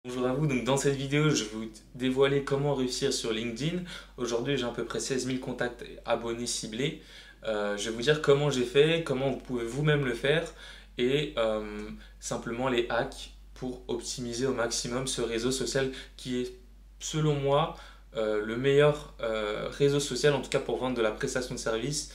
Bonjour à vous, donc dans cette vidéo je vais vous dévoiler comment réussir sur LinkedIn. Aujourd'hui j'ai à peu près 16 000 contacts et abonnés ciblés. Je vais vous dire comment j'ai fait, comment vous pouvez vous-même le faire et simplement les hacks pour optimiser au maximum ce réseau social qui est selon moi le meilleur réseau social en tout cas pour vendre de la prestation de service,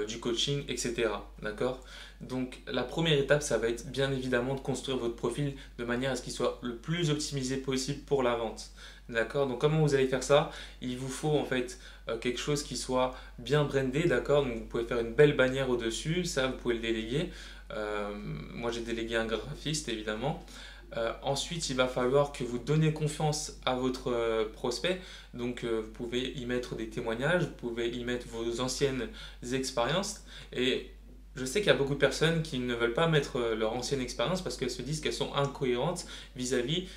du coaching, etc. D'accord? Donc la première étape, ça va être bien évidemment de construire votre profil de manière à ce qu'il soit le plus optimisé possible pour la vente. D'accord? Donc comment vous allez faire ça? Il vous faut en fait quelque chose qui soit bien brandé, d'accord? Donc vous pouvez faire une belle bannière au-dessus, ça vous pouvez le déléguer. Moi j'ai délégué un graphiste évidemment. Ensuite, il va falloir que vous donniez confiance à votre prospect. Donc, vous pouvez y mettre des témoignages, vous pouvez y mettre vos anciennes expériences. Et je sais qu'il y a beaucoup de personnes qui ne veulent pas mettre leur ancienne expérience parce qu'elles se disent qu'elles sont incohérentes vis-à-vis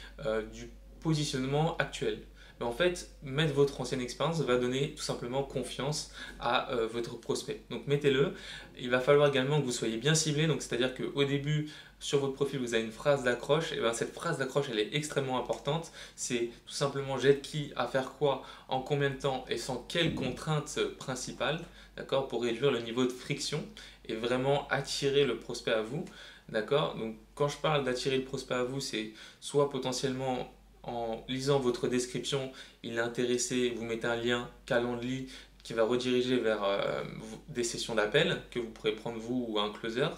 du positionnement actuel. Mais en fait, mettre votre ancienne expérience va donner tout simplement confiance à votre prospect. Donc mettez-le. Il va falloir également que vous soyez bien ciblé. Donc c'est-à-dire qu'au début, sur votre profil, vous avez une phrase d'accroche. Et bien cette phrase d'accroche, elle est extrêmement importante. C'est tout simplement j'aide qui à faire quoi, en combien de temps et sans quelles contraintes principales, d'accord, pour réduire le niveau de friction et vraiment attirer le prospect à vous. D'accord? Donc quand je parle d'attirer le prospect à vous, c'est soit potentiellement en lisant votre description, il est intéressé, vous mettez un lien Calendly qui va rediriger vers des sessions d'appel que vous pourrez prendre vous ou un closer,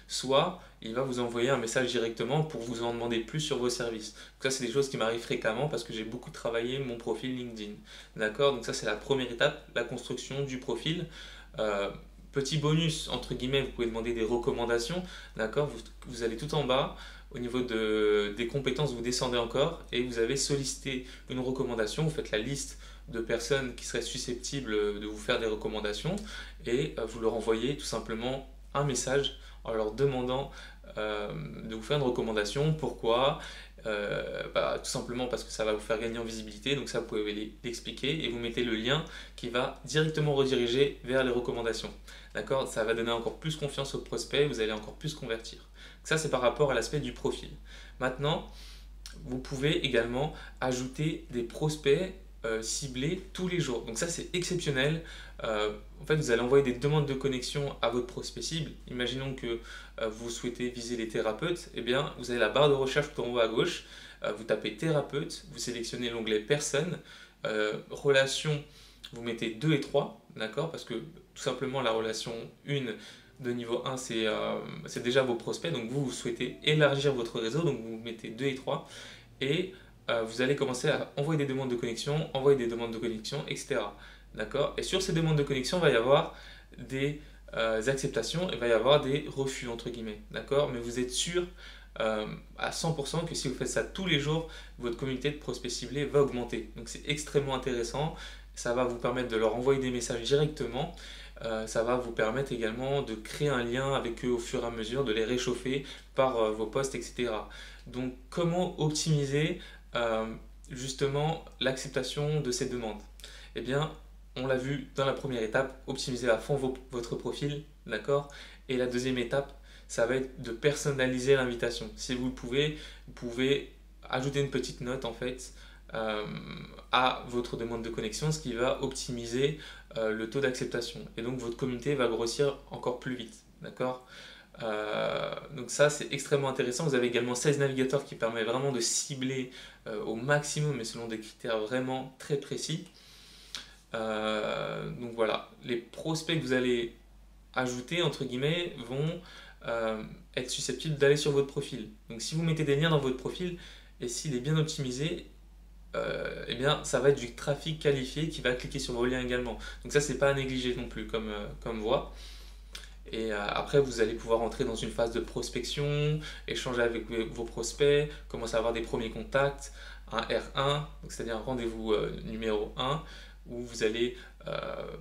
soit il va vous envoyer un message directement pour vous en demander plus sur vos services. Donc ça, c'est des choses qui m'arrivent fréquemment parce que j'ai beaucoup travaillé mon profil LinkedIn. D'accord? Donc ça, c'est la première étape, la construction du profil. Euh, Petit bonus, entre guillemets, vous pouvez demander des recommandations. D'accord? Vous allez tout en bas. Au niveau des compétences, vous descendez encore et vous avez sollicité une recommandation. Vous faites la liste de personnes qui seraient susceptibles de vous faire des recommandations et vous leur envoyez tout simplement un message en leur demandant de vous faire une recommandation. Pourquoi? Tout simplement parce que ça va vous faire gagner en visibilité, donc ça vous pouvez l'expliquer et vous mettez le lien qui va directement rediriger vers les recommandations. D'accord? Ça va donner encore plus confiance au prospect, vous allez encore plus convertir. Donc ça, c'est par rapport à l'aspect du profil. Maintenant, vous pouvez également ajouter des prospects ciblés tous les jours. Donc ça, c'est exceptionnel. En fait, vous allez envoyer des demandes de connexion à votre prospect cible. Imaginons que vous souhaitez viser les thérapeutes. Eh bien, vous avez la barre de recherche tout en haut à gauche. Vous tapez thérapeute, vous sélectionnez l'onglet personne, relation, vous mettez 2 et 3, d'accord? Parce que tout simplement, la relation 1 de niveau 1, c'est déjà vos prospects. Donc vous souhaitez élargir votre réseau, donc vous mettez 2 et 3 et vous allez commencer à envoyer des demandes de connexion, envoyer des demandes de connexion, etc. D'accord? Et sur ces demandes de connexion, il va y avoir des acceptations, il va y avoir des refus, entre guillemets. D'accord? Mais vous êtes sûr à 100% que si vous faites ça tous les jours, votre communauté de prospects ciblés va augmenter. Donc c'est extrêmement intéressant. Ça va vous permettre de leur envoyer des messages directement. Ça va vous permettre également de créer un lien avec eux au fur et à mesure, de les réchauffer par vos posts, etc. Donc comment optimiser euh, justement l'acceptation de ces demandes? Eh bien, on l'a vu dans la première étape, optimiser à fond votre profil, d'accord? Et la deuxième étape, ça va être de personnaliser l'invitation. Si vous le pouvez, vous pouvez ajouter une petite note en fait euh, à votre demande de connexion, ce qui va optimiser le taux d'acceptation. Et donc votre communauté va grossir encore plus vite. D'accord? Donc ça c'est extrêmement intéressant. Vous avez également 16 navigateurs qui permet vraiment de cibler au maximum mais selon des critères vraiment très précis. Donc voilà, les prospects que vous allez ajouter entre guillemets vont être susceptibles d'aller sur votre profil. Donc si vous mettez des liens dans votre profil et s'il est bien optimisé, eh bien, ça va être du trafic qualifié qui va cliquer sur vos liens également. Donc ça, c'est pas à négliger non plus comme voie. Et après, vous allez pouvoir entrer dans une phase de prospection, échanger avec vos prospects, commencer à avoir des premiers contacts, un R1, c'est-à-dire un rendez-vous numéro 1, où vous allez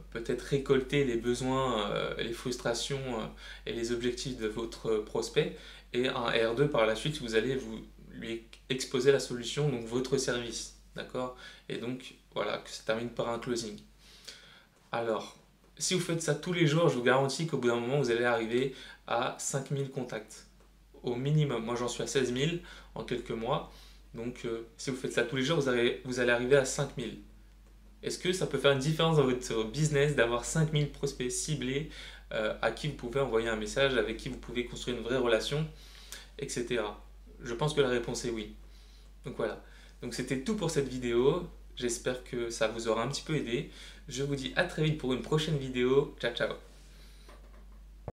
peut-être récolter les besoins, les frustrations et les objectifs de votre prospect, et un R2 par la suite, vous allez lui exposer la solution, donc votre service. D'accord? Et donc, voilà, que ça termine par un closing. Alors, si vous faites ça tous les jours, je vous garantis qu'au bout d'un moment, vous allez arriver à 5000 contacts. Au minimum. Moi, j'en suis à 16 000 en quelques mois. Donc si vous faites ça tous les jours, vous allez arriver à 5000. Est-ce que ça peut faire une différence dans votre business d'avoir 5000 prospects ciblés à qui vous pouvez envoyer un message, avec qui vous pouvez construire une vraie relation, etc. Je pense que la réponse est oui. Donc voilà. Donc c'était tout pour cette vidéo. J'espère que ça vous aura un petit peu aidé. Je vous dis à très vite pour une prochaine vidéo. Ciao ciao.